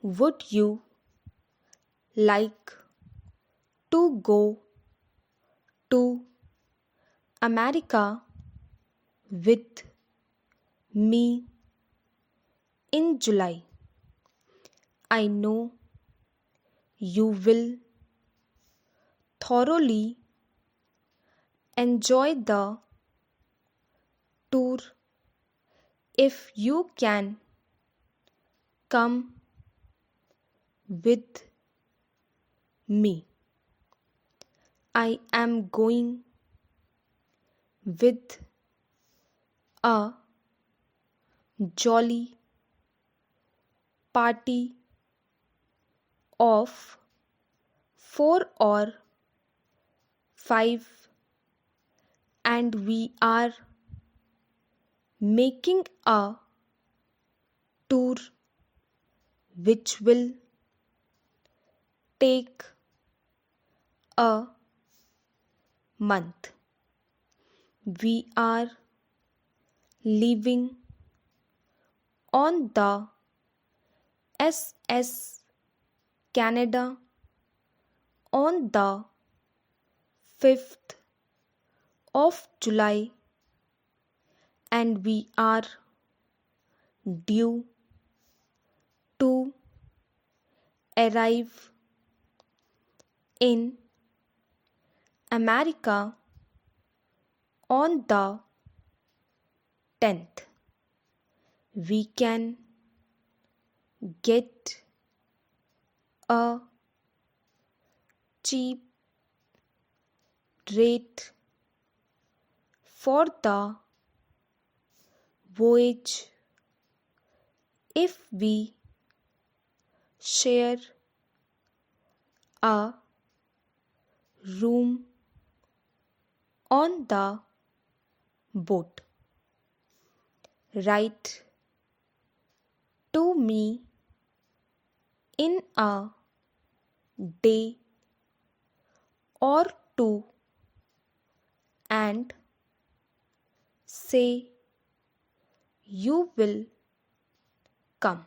Would you like to go to America with me in July? I know you will thoroughly enjoy the tour if you can come with me. I am going with a jolly party of 4 or 5, and we are making a tour which will take a month. We are leaving on the SS Canada on the 5th of July, and we are due to arrive in America on the 10th. We can get a cheap rate for the voyage if we share a room on the boat. Write to me in a day or two and say you will come.